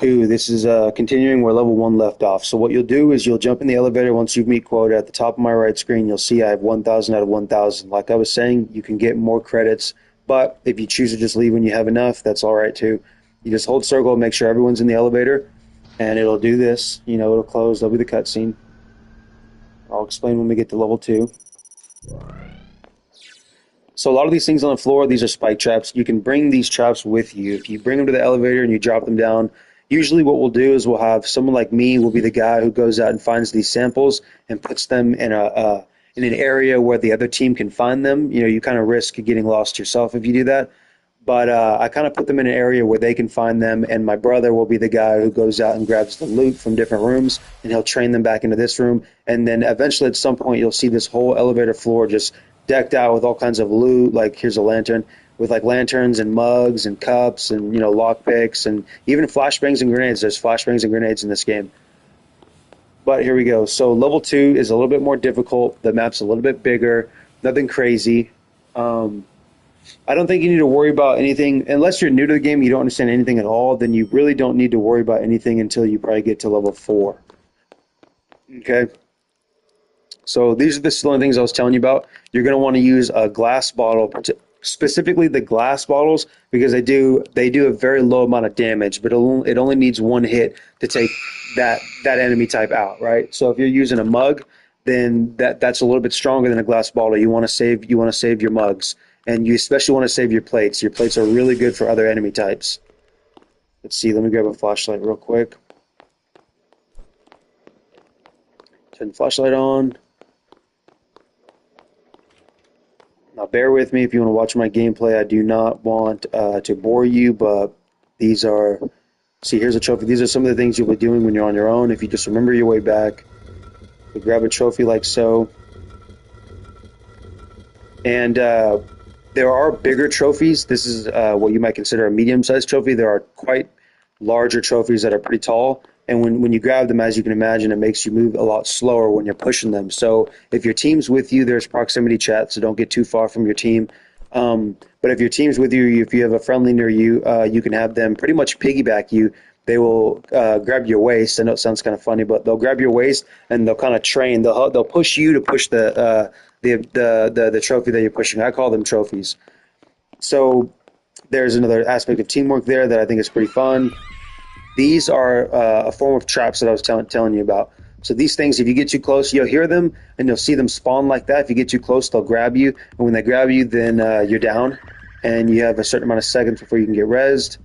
2, this is continuing where level 1 left off. So what you'll do is you'll jump in the elevator once you meet quota. At the top of my right screen, you'll see I have 1,000 out of 1,000. Like I was saying, you can get more credits, but if you choose to just leave when you have enough, that's all right too. You just hold circle, make sure everyone's in the elevator, and it'll do this. You know, it'll close, that'll be the cutscene. I'll explain when we get to level 2. So a lot of these things on the floor, these are spike traps. You can bring these traps with you. If you bring them to the elevator and you drop them down, usually what we'll do is we'll have someone like me will be the guy who goes out and finds these samples and puts them in an area where the other team can find them. You know, you kind of risk getting lost yourself if you do that. But I kind of put them in an area where they can find them, and my brother will be the guy who goes out and grabs the loot from different rooms, and he'll train them back into this room. And then eventually at some point you'll see this whole elevator floor just decked out with all kinds of loot. Like here's a lantern with like lanterns and mugs and cups and, you know, lockpicks and even flashbangs and grenades. There's flashbangs and grenades in this game. But here we go. So level 2 is a little bit more difficult. The map's a little bit bigger. Nothing crazy. I don't think you need to worry about anything unless you're new to the game. You don't understand anything at all. Then you really don't need to worry about anything until you probably get to level 4. Okay. So these are the only things I was telling you about. You're going to want to use a glass bottle, specifically the glass bottles, because they do a very low amount of damage, but it only needs one hit to take that enemy type out, right? So if you're using a mug, then that's a little bit stronger than a glass bottle. You want to save your mugs, and you especially want to save your plates. Your plates are really good for other enemy types. Let's see. Let me grab a flashlight real quick. Turn the flashlight on. Now, bear with me if you want to watch my gameplay. I do not want to bore you, but these are... See, here's a trophy. These are some of the things you'll be doing when you're on your own. If you just remember your way back, you grab a trophy like so. And there are bigger trophies. This is what you might consider a medium-sized trophy. There are quite larger trophies that are pretty tall. And when you grab them, as you can imagine, it makes you move a lot slower when you're pushing them. So if your team's with you, there's proximity chat, so don't get too far from your team. But if your team's with you, if you have a friendly near you, you can have them pretty much piggyback you. They will grab your waist. I know it sounds kind of funny, but they'll grab your waist and they'll kind of train. They'll push you to push the trophy that you're pushing. I call them trophies. So there's another aspect of teamwork there that I think is pretty fun. These are a form of traps that I was telling you about. So these things, if you get too close, you'll hear them and you'll see them spawn like that. If you get too close, they'll grab you. And when they grab you, then you're down. And you have a certain amount of seconds before you can get rezzed.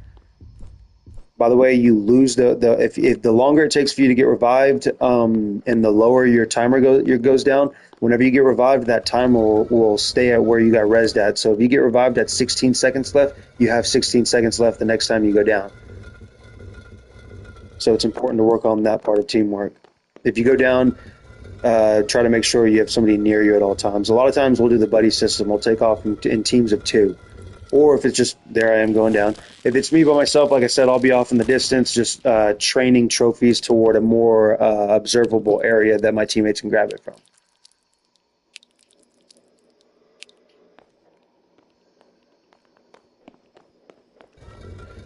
By the way, you lose if the longer it takes for you to get revived, and the lower your timer goes down. Whenever you get revived, that timer will stay at where you got rezzed at. So if you get revived at 16 seconds left, you have 16 seconds left the next time you go down. So it's important to work on that part of teamwork. If you go down, try to make sure you have somebody near you at all times. A lot of times we'll do the buddy system. We'll take off in teams of 2. Or if it's just, there I am going down. If it's me by myself, like I said, I'll be off in the distance, just training trophies toward a more observable area that my teammates can grab it from.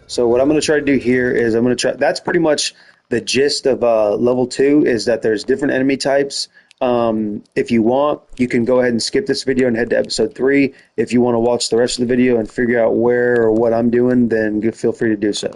So what I'm going to try to do here is that's pretty much the gist of level 2, is that there's different enemy types. If you want, you can go ahead and skip this video and head to episode 3. If you want to watch the rest of the video and figure out where or what I'm doing, then feel free to do so.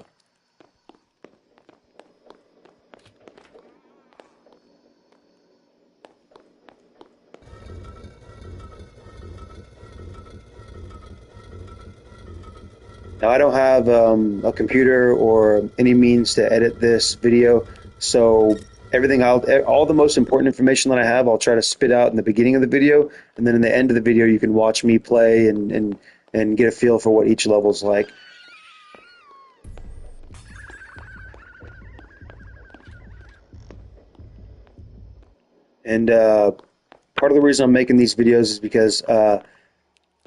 Now, I don't have a computer or any means to edit this video, so all the most important information that I have, I'll try to spit out in the beginning of the video, and then in the end of the video, you can watch me play and get a feel for what each level's like. And part of the reason I'm making these videos is because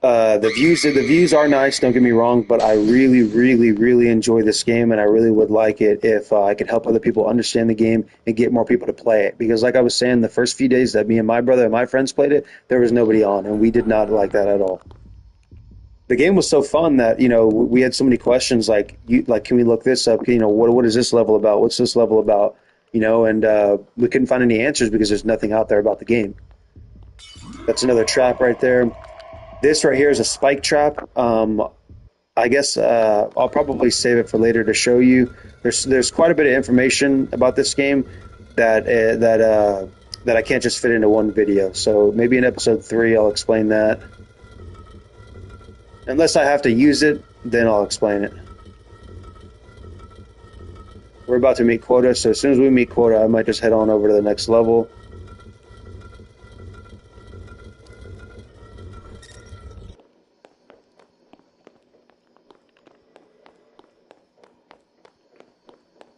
the views are nice, don't get me wrong, but I really, really, really enjoy this game, and I really would like it if I could help other people understand the game and get more people to play it. Because like I was saying, the first few days that me and my brother and my friends played it, there was nobody on, and we did not like that at all. The game was so fun that we had so many questions like can we look this up? What is this level about? What's this level about? And we couldn't find any answers because there's nothing out there about the game. That's another trap right there. This right here is a spike trap. I guess I'll probably save it for later to show you. There's quite a bit of information about this game that I can't just fit into one video. So maybe in episode 3 I'll explain that. Unless I have to use it, then I'll explain it. We're about to meet quota, so as soon as we meet quota, I might just head on over to the next level.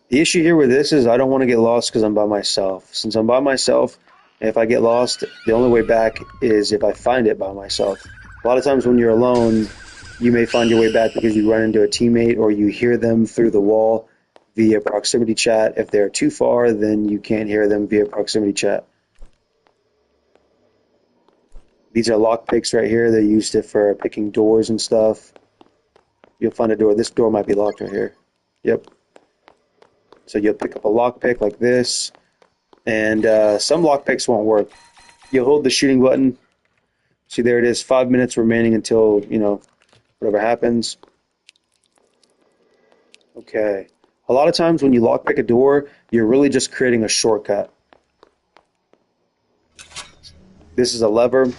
The issue here with this is I don't want to get lost because I'm by myself. Since I'm by myself, if I get lost, the only way back is if I find it by myself. A lot of times when you're alone, you may find your way back because you run into a teammate or you hear them through the wall via proximity chat. If they're too far, then you can't hear them via proximity chat. These are lock picks right here. They used it for picking doors and stuff. You'll find a door. This door might be locked right here. Yep. So you'll pick up a lock pick like this, and some lock picks won't work. You'll hold the shooting button. See, there it is, 5 minutes remaining until, whatever happens. Okay. A lot of times when you lockpick a door, you're really just creating a shortcut. This is a lever.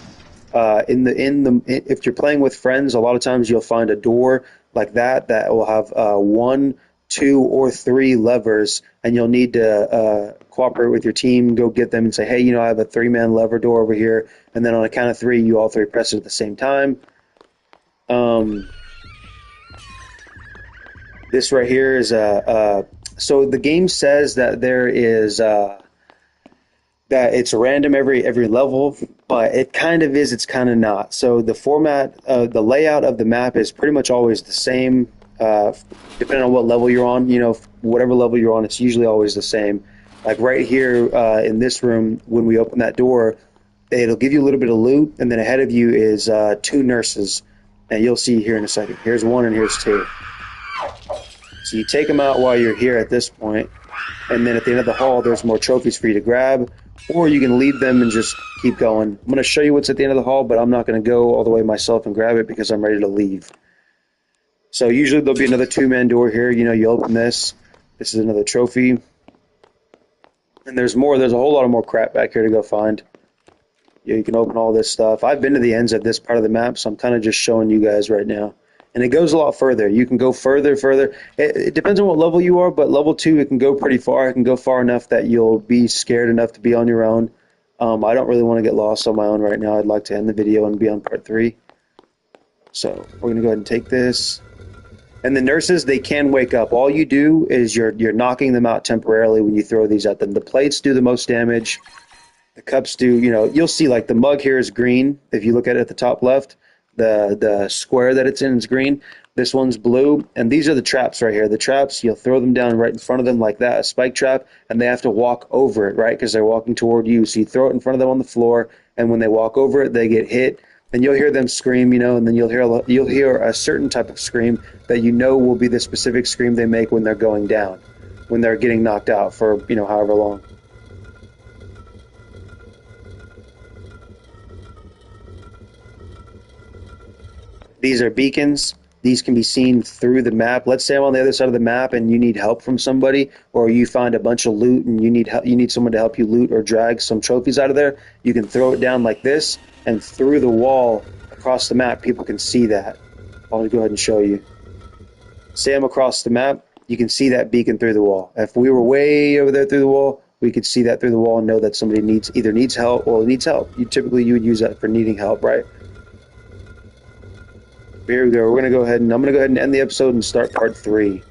If you're playing with friends, a lot of times you'll find a door like that will have 1, 2, or 3 levers, and you'll need to cooperate with your team, go get them and say, hey, I have a 3-man lever door over here, and then on a count of 3, you all 3 press it at the same time. This right here is so the game says that there is that it's random every level, but it kind of is, it's kind of not. So the format, the layout of the map is pretty much always the same, depending on what level you're on. Whatever level you're on, it's usually always the same. Like right here in this room, when we open that door, it'll give you a little bit of loot, and then ahead of you is 2 nurses, and you'll see here in a second. Here's 1 and here's 2. So you take them out while you're here at this point, and then at the end of the hall, there's more trophies for you to grab, or you can leave them and just keep going. I'm going to show you what's at the end of the hall, but I'm not going to go all the way myself and grab it because I'm ready to leave. So usually there'll be another 2-man door here. You open this. This is another trophy. And there's more. There's a whole lot of more crap back here to go find. You can open all this stuff. I've been to the ends of this part of the map, so I'm kind of just showing you guys right now. And it goes a lot further. You can go further. It depends on what level you are, but level 2, it can go pretty far. It can go far enough that you'll be scared enough to be on your own. I don't really want to get lost on my own right now. I'd like to end the video and be on part 3. So we're going to go ahead and take this. And the nurses, they can wake up. All you do is you're knocking them out temporarily when you throw these at them. The plates do the most damage. The cups do, you'll see like the mug here is green. If you look at it at the top left, the square that it's in is green. This one's blue, and these are the traps right here. The traps, you'll throw them down right in front of them like that, a spike trap, and they have to walk over it, right, because they're walking toward you. So you throw it in front of them on the floor, and when they walk over it, they get hit, and you'll hear them scream, and then you'll hear a certain type of scream that will be the specific scream they make when they're going down, when they're getting knocked out for, however long. These are beacons. These can be seen through the map. Let's say I'm on the other side of the map and you need help from somebody, or you find a bunch of loot and you need someone to help you loot or drag some trophies out of there. You can throw it down like this, and through the wall across the map, people can see that. I'll go ahead and show you. Say I'm across the map, you can see that beacon through the wall. If we were way over there through the wall, we could see that through the wall and know that somebody either needs help or needs help. You would use that for needing help, right? Here we go. I'm going to go ahead and end the episode and start part 3.